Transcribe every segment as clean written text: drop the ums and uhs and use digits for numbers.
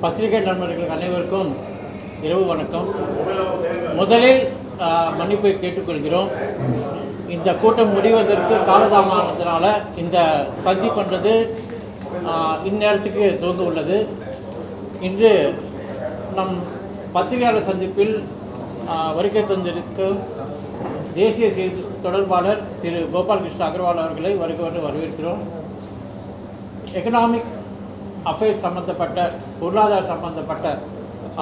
பத்திரிகை நண்பர்கள் அனைவருக்கும் இரவு வணக்கம். முதலில் மன்னிப்பை கேட்டுக்கொள்கிறோம். இந்த கூட்டம் முடிவதற்கு காலதாமதத்தினால இந்த சந்திப்புன்றது இந்நேரத்துக்கு துவங்க உள்ளது. இன்று நம் பத்திரிகையாளர் சந்திப்பில் வருகை தந்திருக்கும் தேசிய செய்தி தொடர்பாளர் திரு கோபாலகிருஷ்ண அகர்வால் அவர்களை வரவேற்கிறோம். எக்கனாமிக் அஃபேர்ஸ் சம்மந்தப்பட்ட பொருளாதார சம்மந்தப்பட்ட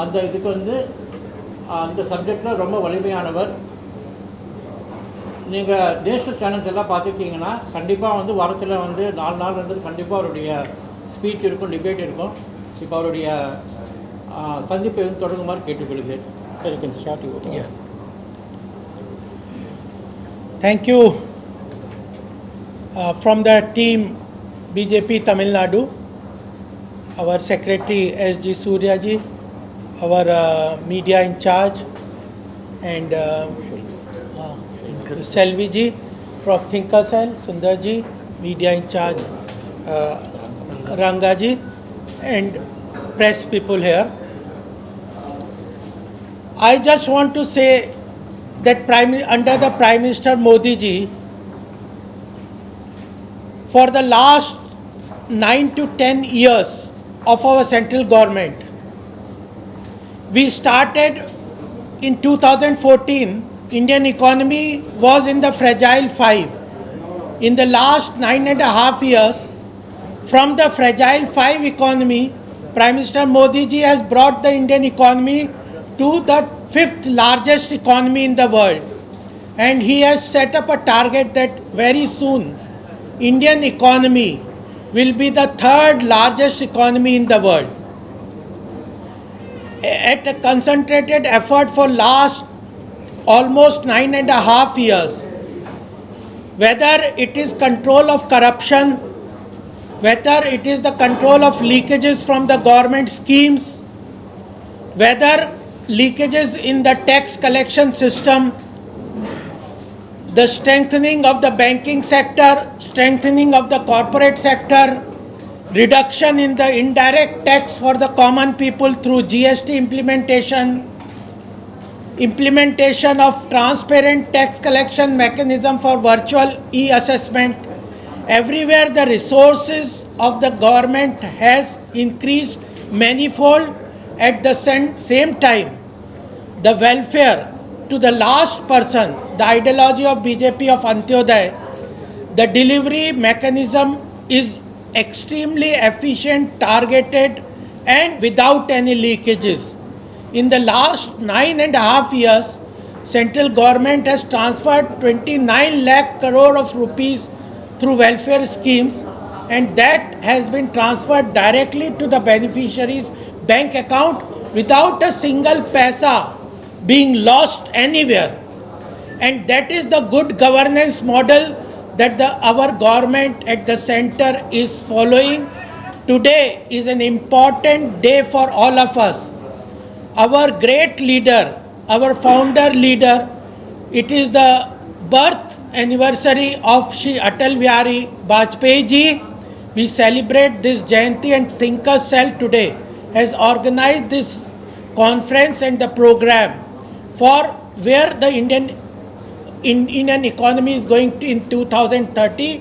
அந்த இதுக்கு அந்த சப்ஜெக்டில் ரொம்ப வலிமையானவர். நீங்கள் நேஷ்னல் சேனல்ஸ் எல்லாம் பார்த்துருக்கீங்கன்னா கண்டிப்பாக வாரத்தில் 4 நாள் கண்டிப்பாக அவருடைய ஸ்பீச் இருக்கும், டிபேட் இருக்கும். இப்போ அவருடைய சந்திப்பை தொடங்குமாறு கேட்டுக்கொள்கிறேன். சரி, can start you. Thank you from the team Bjp Tamilnadu, our secretary SG Suryah ji, our media in charge, and Shelvi ji from Thinkercell, Sundar ji, media in charge, Ranga ji, and press people here. I just want to say that under the Prime Minister Modi ji, for the last 9 to 10 years of our central government, we started in 2014, Indian economy was in the fragile 5. In the last 9.5 years, from the fragile 5 economy, Prime Minister Modi ji has brought the Indian economy to the 5th largest economy in the world, and he has set up a target that very soon Indian economy will be the 3rd largest economy in the world. At a concentrated effort for last almost 9.5 years, whether it is control of corruption, whether it is the control of leakages from the government schemes, whether leakages in the tax collection system, the strengthening of the banking sector, strengthening of the corporate sector, reduction in the indirect tax for the common people through GST implementation of transparent tax collection mechanism for virtual e-assessment. Everywhere the resources of the government has increased manifold. At the same time, the welfare to the last person, the ideology of BJP of Antyodaya, the delivery mechanism is extremely efficient, targeted, and without any leakages. In the last 9.5 years, central government has transferred 29 lakh crore of rupees through welfare schemes, and that has been transferred directly to the beneficiaries' bank account without a single paisa being lost anywhere. And that is the good governance model that our government at the center is following. Today is an important day for all of us. Our great leader, our founder leader, it is the birth anniversary of Shri Atal Bihari Vajpayee ji. We celebrate this Jayanti, and Thinkercell today has organized this conference and the program for where the Indian economy is going to in 2030,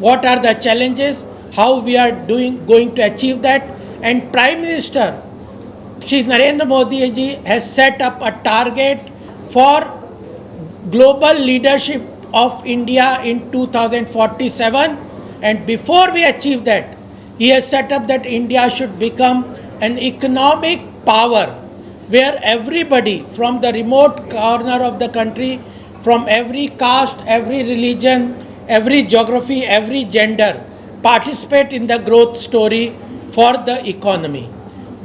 what are the challenges, how we are going to achieve that. And Prime Minister Shri Narendra Modi ji has set up a target for global leadership of India in 2047, and before we achieve that, he has set up that India should become an economic power where everybody from the remote corner of the country, from every caste, every religion, every geography, every gender, participate in the growth story for the economy.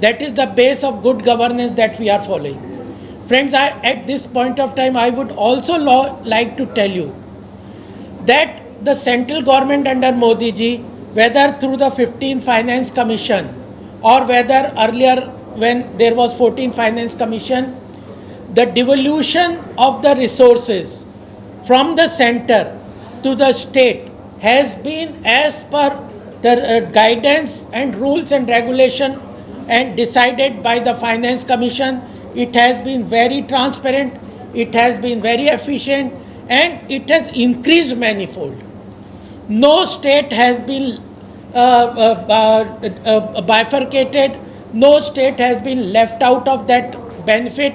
That is the base of good governance that we are following. Friends, at this point of time, I would also like to tell you that the central government under Modi ji, whether through the 15th Finance Commission or whether earlier when there was 14th Finance Commission, the devolution of the resources from the center to the state has been as per the guidance and rules and regulation and decided by the Finance Commission. It has been very transparent, it has been very efficient, and it has increased manifold. No state has been bifurcated, no state has been left out of that benefit.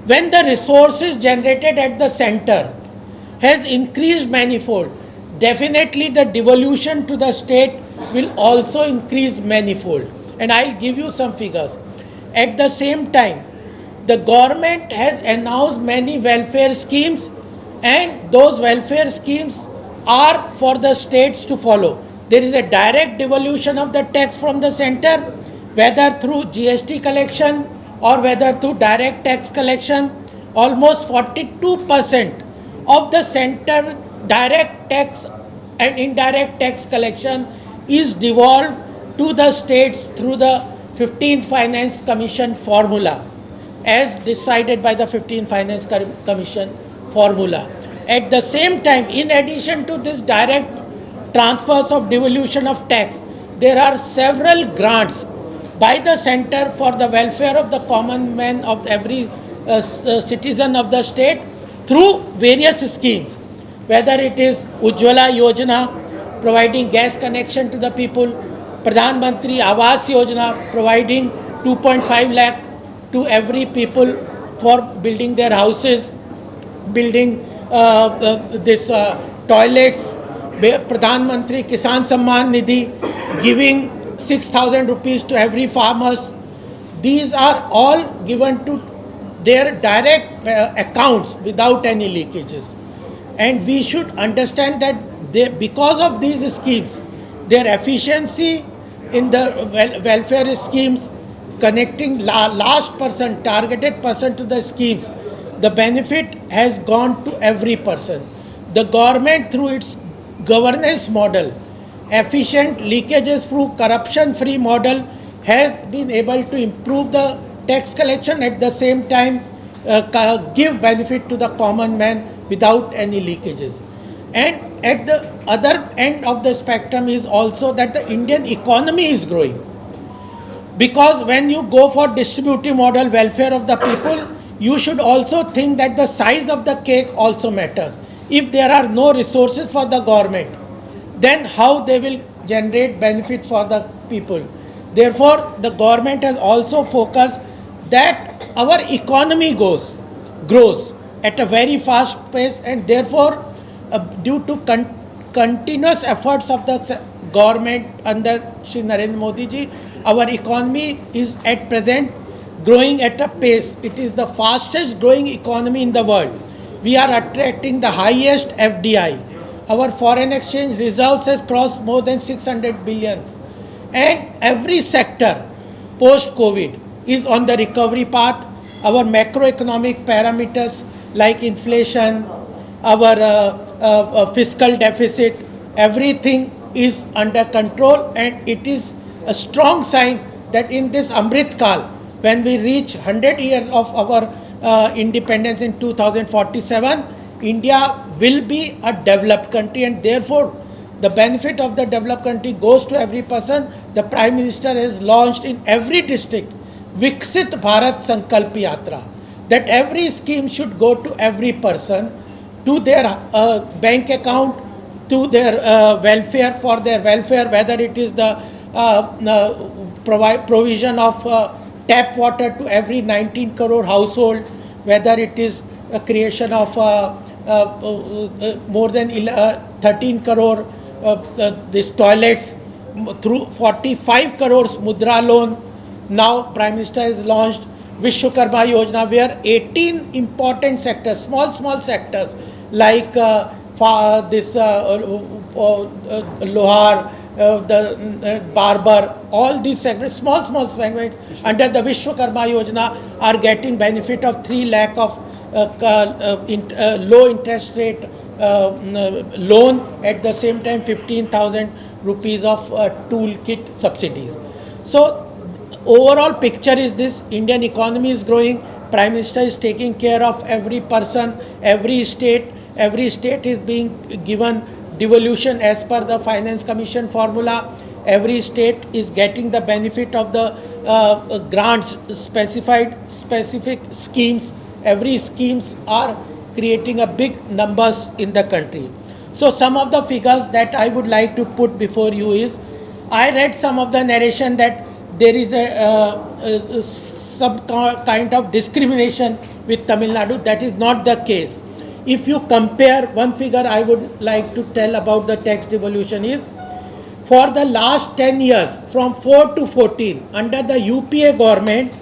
When the resources generated at the center has increased manifold, definitely the devolution to the state will also increase manifold. And I'll give you some figures. At the same time, the government has announced many welfare schemes, and those welfare schemes are for the states to follow. There is a direct devolution of the tax from the center, whether through GST collection or whether through direct tax collection. Almost 42% of the center direct tax and indirect tax collection is devolved to the states through the 15th Finance Commission formula, as decided by the 15th Finance Commission formula. At the same time, in addition to this direct transfers of devolution of tax, there are several grants by the center for the welfare of the common man of every citizen of the state through various schemes, whether it is Ujjwala Yojana, providing gas connection to the people, Pradhan Mantri Awas Yojana, providing 2.5 lakh to every people for building their houses, building toilets, Pradhan Mantri Kisan Samman Nidhi, giving 6,000 rupees to every farmers. These are all given to their direct accounts without any leakages. And we should understand that because of these schemes, their efficiency in the welfare schemes, connecting last person, targeted person to the schemes, the benefit has gone to every person. The government, through its governance model, efficient leakages through corruption-free model, has been able to improve the tax collection, at the same time give benefit to the common man without any leakages. And at the other end of the spectrum is also that the Indian economy is growing. Because when you go for distributive model welfare of the people, you should also think that the size of the cake also matters. If there are no resources for the government, then how they will generate benefit for the people. Therefore, the government has also focused that our economy grows at a very fast pace, and therefore, due to continuous efforts of the government under Shri Narendra Modi ji, our economy is at present growing at a pace. It is the fastest growing economy in the world. We are attracting the highest FDI. Our foreign exchange reserves has crossed more than 600 billion. And every sector post-COVID is on the recovery path. Our macroeconomic parameters like inflation, our fiscal deficit, everything is under control, and it is a strong sign that in this Amrit Kal, when we reach 100 years of our independence in 2047, India will be a developed country, and therefore the benefit of the developed country goes to every person. The Prime Minister has launched in every district Viksit Bharat Sankalp Yatra, that every scheme should go to every person, to their bank account, to their welfare, for their welfare, whether it is the provision of tap water to every 19 crore household, whether it is a creation of more than 13 crore these toilets, through 45 crores mudra loan. Now Prime Minister has launched Vishwakarma Yojana, where 18 important sectors, small sectors like Lohar, the barber, all these segments, small segments under the Vishwakarma Yojana are getting benefit of 3 lakh of low interest rate loan, at the same time 15,000 rupees of toolkit subsidies. So overall picture is this: Indian economy is growing, Prime Minister is taking care of every person, every state is being given devolution as per the Finance Commission formula, every state is getting the benefit of the grants, specific schemes. Every schemes are creating a big numbers in the country. So some of the figures that I would like to put before you is, I read some of the narration that there is some kind of discrimination with Tamil Nadu. That is not the case. If you compare, one figure I would like to tell about the tax devolution is, for the last 10 years, from 4 to 14, under the UPA government,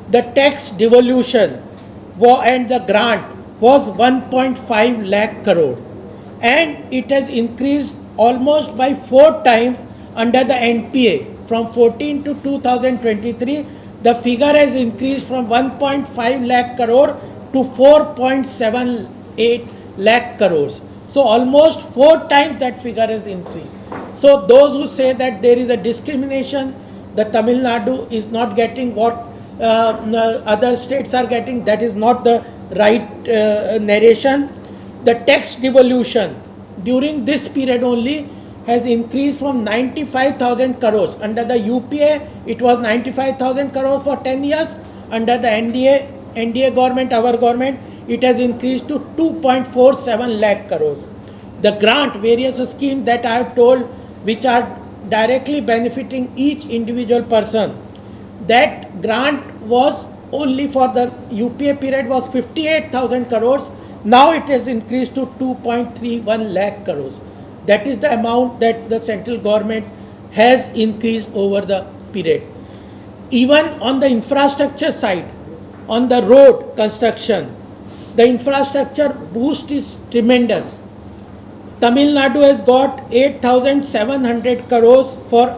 the tax devolution and the grant was 1.5 lakh crore. And it has increased almost by 4 times under the NPA. From 14 to 2023, the figure has increased from 1.5 lakh crore to 4.78 lakh crores. So almost 4 times that figure has increased. So those who say that there is a discrimination, the Tamil Nadu is not getting what other states are getting, that is not the right narration. The tax devolution during this period only has increased from 95,000 crores. Under the UPA, it was 95,000 crores for 10 years. Under the NDA government, our government, it has increased to 2.47 lakh crores. The grant, various schemes that I have told, which are directly benefiting each individual person, that grant was only for the UPA period was 58,000 crores. Now it has increased to 2.31 lakh crores. That is the amount that the central government has increased over the period. Even on the infrastructure side, on the road construction, the infrastructure boost is tremendous. Tamil Nadu has got 8,700 crores for,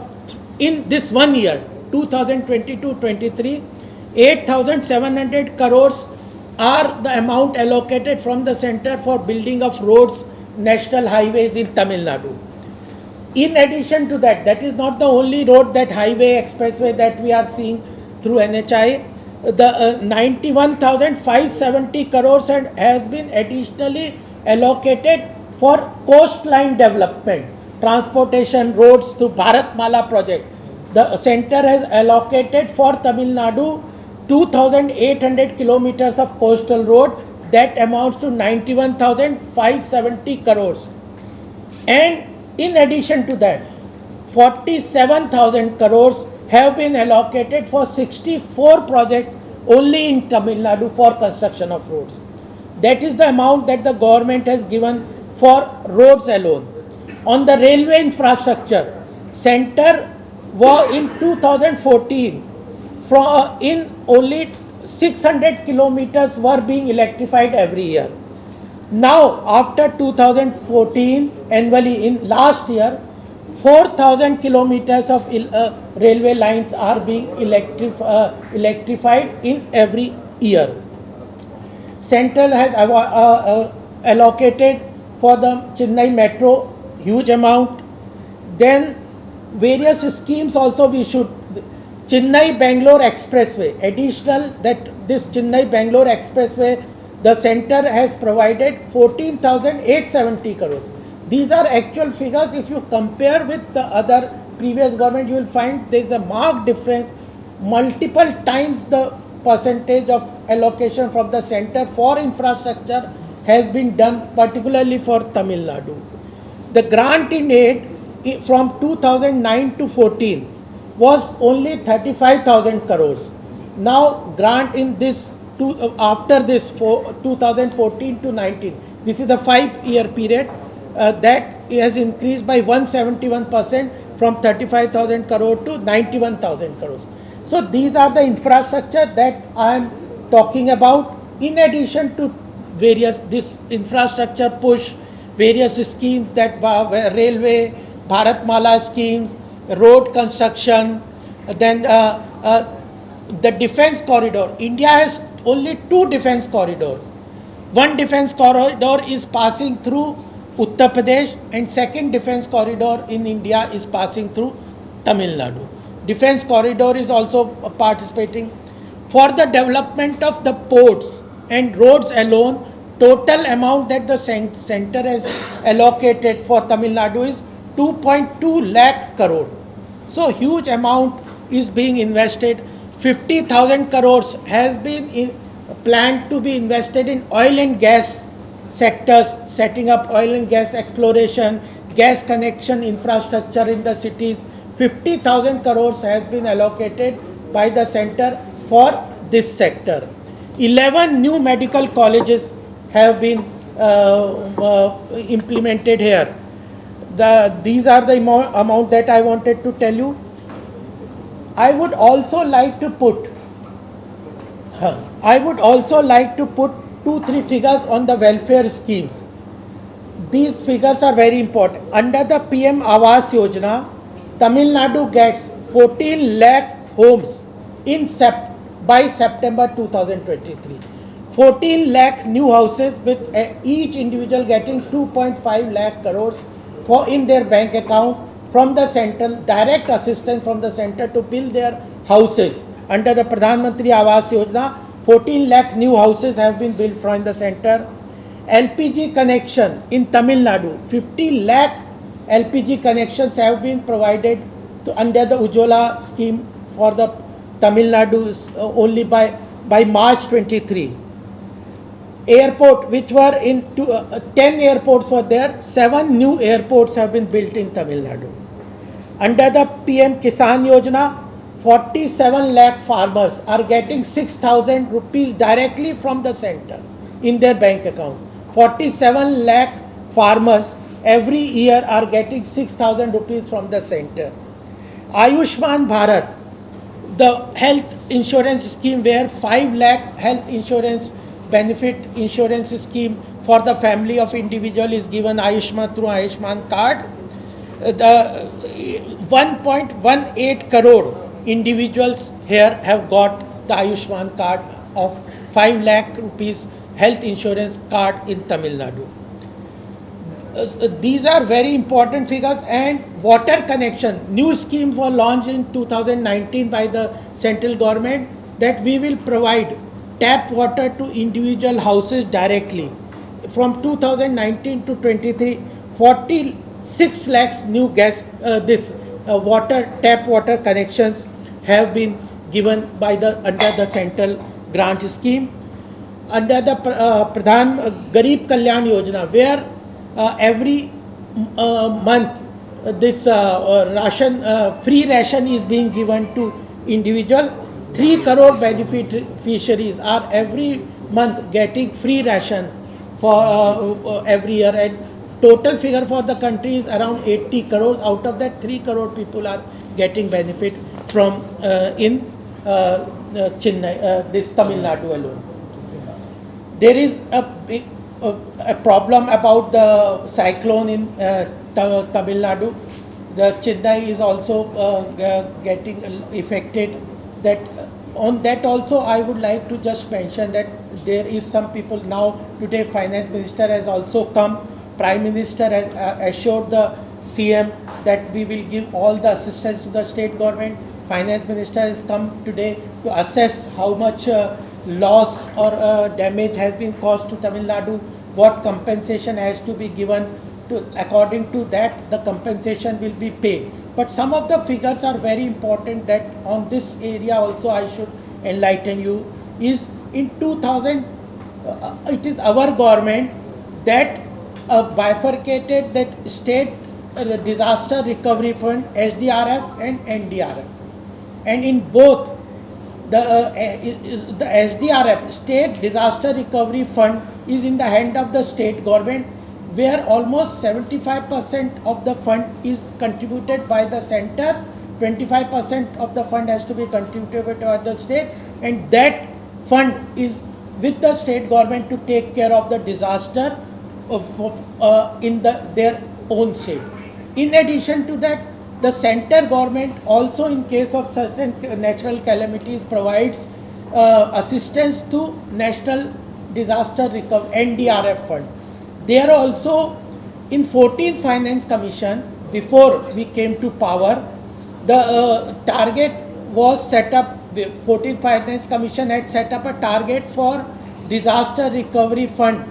in this 1 year, 2022-23, 8,700 crores are the amount allocated from the center for building of roads, national highways in Tamil Nadu. In addition to that, that is not the only road, that highway, expressway that we are seeing through NHI. The 91,570 crores has been additionally allocated for coastline development, transportation, roads to Bharatmala project. The center has allocated for Tamil Nadu 2,800 kilometers of coastal road, that amounts to 91,570 crores. And in addition to that, 47,000 crores have been allocated for 64 projects only in Tamil Nadu for construction of roads. That is the amount that the government has given for roads alone. On the railway infrastructure, center was in 2014, in only 600 kilometers were being electrified every year. Now, after 2014, annually in last year, 4,000 kilometers of railway lines are being electrified in every year. Central has allocated for the Chennai metro huge amount. Then various schemes also we should. Chennai-Bangalore Expressway, additional that this Chennai-Bangalore Expressway, the center has provided 14,870 crores. These are actual figures. If you compare with the other previous government, you will find there is a marked difference. Multiple times the percentage of allocation from the center for infrastructure has been done, particularly for Tamil Nadu. The grant in aid from 2009 to 14 was only 35,000 crores. Now grant in this, after this, for 2014 to 19, this is a 5-year period, that has increased by 171% from 35,000 crore to 91,000 crores. So these are the infrastructure that I am talking about. In addition to various, this infrastructure push, various schemes that railway, Bharatmala schemes, road construction, then the defense corridor. India has only 2 defense corridors. One defense corridor is passing through Uttar Pradesh, and second defense corridor in India is passing through Tamil Nadu. Defense corridor is also participating. For the development of the ports and roads alone, total amount that the center has allocated for Tamil Nadu is 2.2 lakh crore. So huge amount is being invested. 50,000 crores has been planned to be invested in oil and gas sectors, setting up oil and gas exploration, gas connection infrastructure in the cities. 50,000 crores has been allocated by the center for this sector. 11 new medical colleges have been implemented here. These are the amount that I wanted to tell you. I would also like to put 2-3 figures on the welfare schemes. These figures are very important. Under the PM Awas Yojana, Tamil Nadu gets 14 lakh homes by September 2023. 14 lakh new houses with each individual getting 2.5 lakh crores in their bank account from the central, direct assistance from the center to build their houses. Under the Pradhan Mantri Awas Yojana, 14 lakh new houses have been built from the center. LPG connection in Tamil Nadu, 50 lakh LPG connections have been provided under the Ujjwala scheme for the Tamil Nadu only by March 23. Airport, which were in 10 airports were there, 7 new airports have been built in Tamil Nadu. Under the PM Kisan Yojana, 47 lakh farmers are getting 6,000 rupees directly from the center in their bank account. 47 lakh farmers every year are getting 6,000 rupees from the center. Ayushman Bharat, the health insurance scheme where 5 lakh health insurance benefit insurance scheme for the family of individual is given Ayushman through Ayushman card. The 1.18 crore individuals here have got the Ayushman card of 5 lakh rupees health insurance card in Tamil Nadu. These are very important figures. And water connection, new schemes were launched in 2019 by the central government that we will provide tap water to individual houses directly. From 2019 to 23, 46 lakhs new gas, tap water connections have been given by under the central grant scheme. Under the Pradhan Garib Kalyan Yojana, where every month this free ration is being given to individual. 3 crore beneficiaries are every month getting free ration for every year, and total figure for the country is around 80 crores. Out of that, 3 crore people are getting benefit from in Chennai, this Tamil Nadu alone. There is a problem about the cyclone in Tamil Nadu. The Chennai is also getting affected. On that also I would like to just mention that there is some people now. Today Finance Minister has also come. Prime Minister has assured the CM that we will give all the assistance to the state government. Finance Minister has come today to assess how much loss or damage has been caused to Tamil Nadu, what compensation has to be given. According to that, the compensation will be paid. But some of the figures are very important that on this area also I should enlighten you. Is in 2000, it is our government that bifurcated that state disaster recovery fund, SDRF and NDRF. And in both the SDRF, State Disaster Recovery Fund, is in the hand of the state government, where almost 75% of the fund is contributed by the center, 25% of the fund has to be contributed by the state, and that fund is with the state government to take care of the disaster in their own state. In addition to that, the center government also, in case of certain natural calamities, provides assistance to National Disaster Recovery NDRF fund. There also, in 14th Finance Commission, before we came to power, the target was set up. 14th Finance Commission had set up a target for disaster recovery fund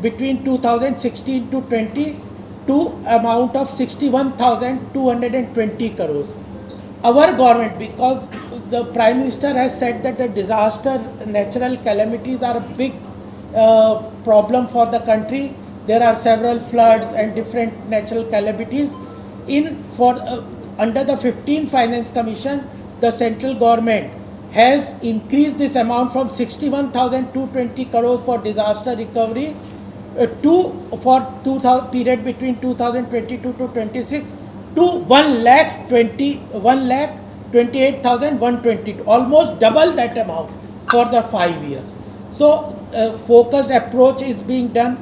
between 2016 to 20 to amount of 61,220 crores. our government, because the Prime Minister has said that the disaster, natural calamities are a big problem for the country. There are several floods and different natural calamities. Under the 15th Finance Commission, the central government has increased this amount from 61,220 crores for disaster recovery for period between 2022 to 26 to 1,28,122, almost double that amount for the 5 years. So focused approach is being done,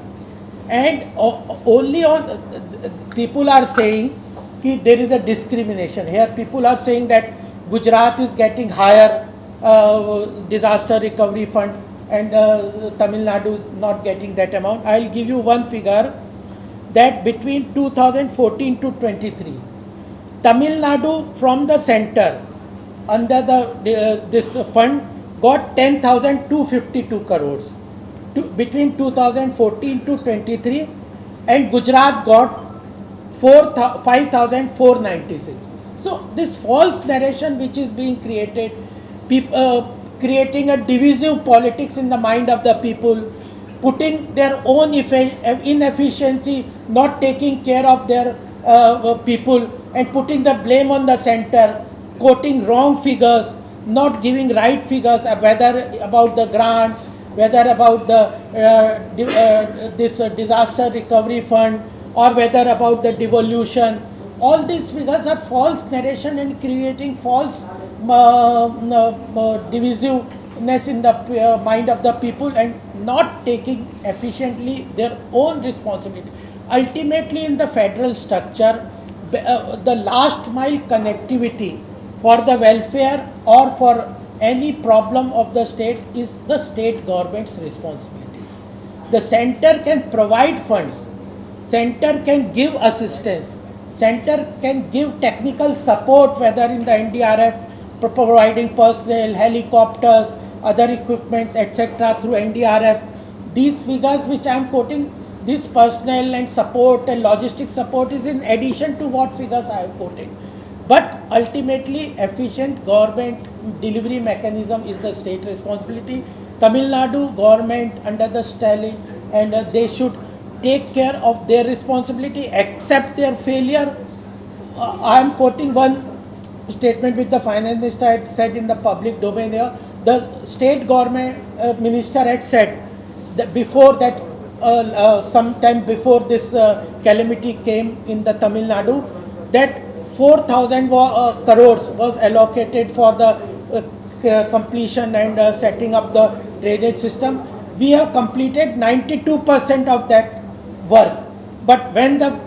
and only on people are saying that there is a discrimination here. People are saying that Gujarat is getting higher disaster recovery fund and Tamilnadu is not getting that amount. I will give you one figure that between 2014 to 23, Tamilnadu from the center under this fund got 10,252 crores between 2014 to 23, and Gujarat got 5,496. So this false narration which is being created, creating a divisive politics in the mind of the people, putting their own inefficiency, not taking care of their people, and putting the blame on the center, quoting wrong figures, not giving right figures, whether about the grant, whether about the this disaster recovery fund, or whether about the devolution. All these figures are false narration and creating false divisiveness in the mind of the people, and not taking efficiently their own responsibility. Ultimately, in the federal structure, the last mile connectivity for the welfare or for any problem of the state is the state government's responsibility. The center can provide funds, center can give assistance, center can give technical support, whether in the NDRF, providing personnel, helicopters, other equipments, etc. through NDRF. These figures which I am quoting, this personnel and support and logistic support is in addition to what figures I have quoted. But ultimately, efficient government delivery mechanism is the state responsibility. Tamil Nadu government under the Stalin, and they should take care of their responsibility, accept their failure. I am quoting one statement which the finance minister had said in the public domain here. The state government minister had said that before that, sometime before this calamity came in the Tamil Nadu, that 4,000 crores was allocated for the completion and setting up the drainage system. We have completed 92% of that work. But when the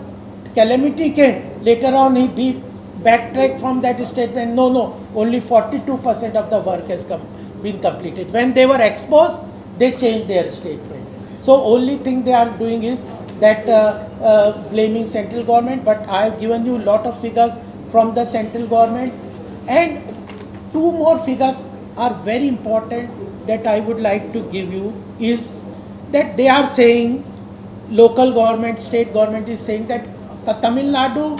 calamity came, later on he backtracked from that statement. No, only 42% of the work has been completed. When they were exposed, they changed their statement. So only thing they are doing is that blaming central government, but I have given you a lot of figures from the central government, and two more figures are very important that I would like to give you. Is that they are saying, local government, state government is saying that Tamil Nadu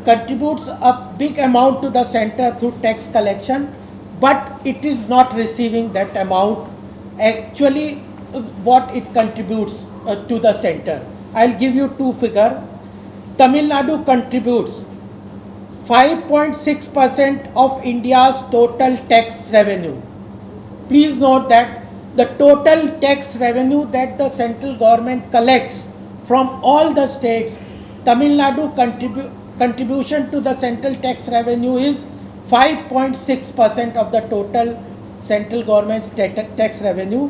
contributes a big amount to the center through tax collection, but it is not receiving that amount actually what it contributes to the center. I will give you two figures. Tamil Nadu contributes 5.6% of India's total tax revenue. Please note that the total tax revenue that the central government collects from all the states, Tamil Nadu contribution to the central tax revenue is 5.6% of the total central government tax revenue,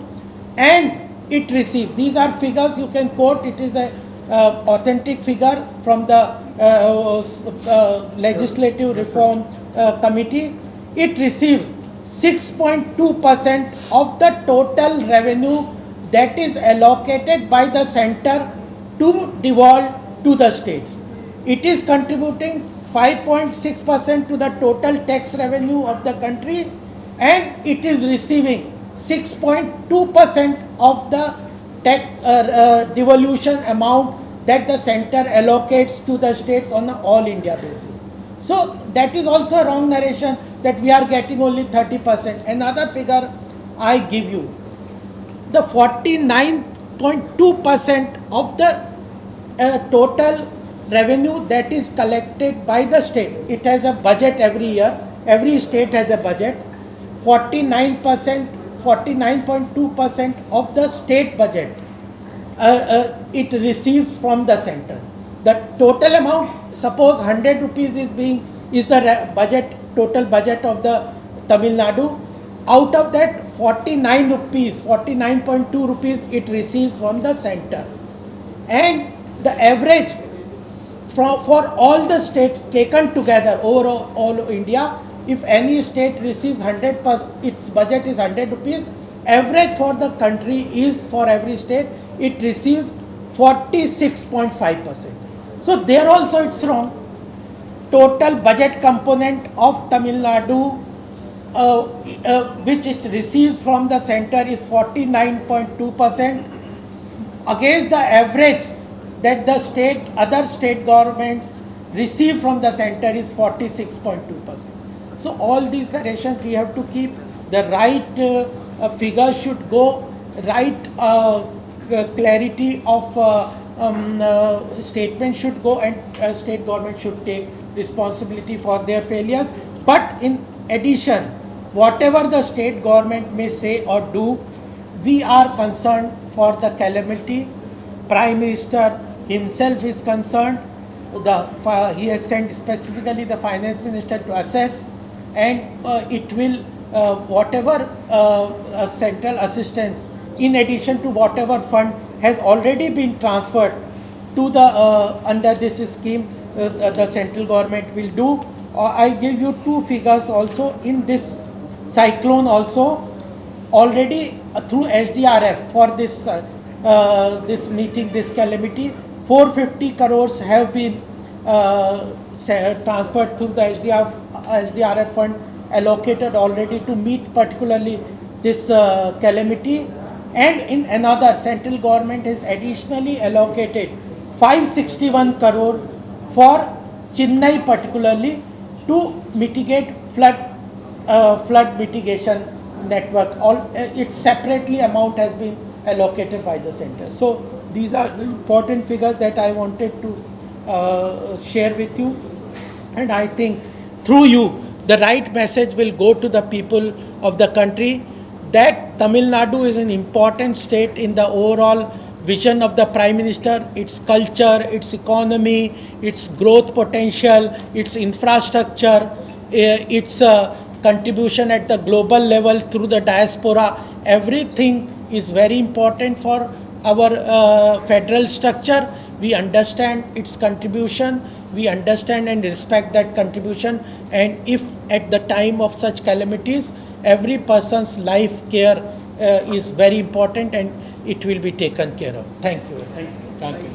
and it receives. These are figures you can quote. It is a authentic figure from the Legislative Reform Committee. It received 6.2% of the total revenue that is allocated by the center to devolve to the states. It is contributing 5.6% to the total tax revenue of the country, and it is receiving 6.2% of the tax devolution amount that the center allocates to the states on an all India basis. So that is also a wrong narration that we are getting only 30%. Another figure I give you, the 49.2% of the total revenue that is collected by the state. It has a budget every year. Every state has a budget. 49.2% of the state budget it receives from the center. The total amount, suppose 100 rupees is the budget, total budget of the Tamil Nadu. Out of that, 49 rupees, 49.2 rupees it receives from the center. And the average for all the states taken together over all India, if any state receives 100%, its budget is 100 rupees, average for the country is, for every state, it receives 46.5%. So there also it's wrong. Total budget component of Tamil Nadu which it receives from the center is 49.2% against the average that the other state governments receive from the center is 46.2%. So all these narrations we have to keep. The right figure should go, right clarity of statement should go, and state government should take responsibility for their failures. But in addition, whatever the state government may say or do, we are concerned for the calamity. Prime Minister himself is concerned. He has sent specifically the finance minister to assess, and it will whatever central assistance, in addition to whatever fund has already been transferred to the under this scheme, the central government will do. I give you two figures also. In this cyclone also, already through SDRF for this this meeting, this calamity, 450 crores have been transferred through the SDRF fund, allocated already to meet particularly this calamity. And in another, central government has additionally allocated 561 crore for Chennai particularly to mitigate flood mitigation network. Its separately amount has been allocated by the center. So these are the important figures that I wanted to share with you, and I think through you the right message will go to the people of the country that Tamil Nadu is an important state in the overall vision of the Prime Minister. Its culture, its economy, its growth potential, its infrastructure, its contribution at the global level through the diaspora, everything is very important for our federal structure. We understand its contribution, we understand and respect that contribution, and if at the time of such calamities, every person's life care is very important and it will be taken care of. Thank you. Thank you.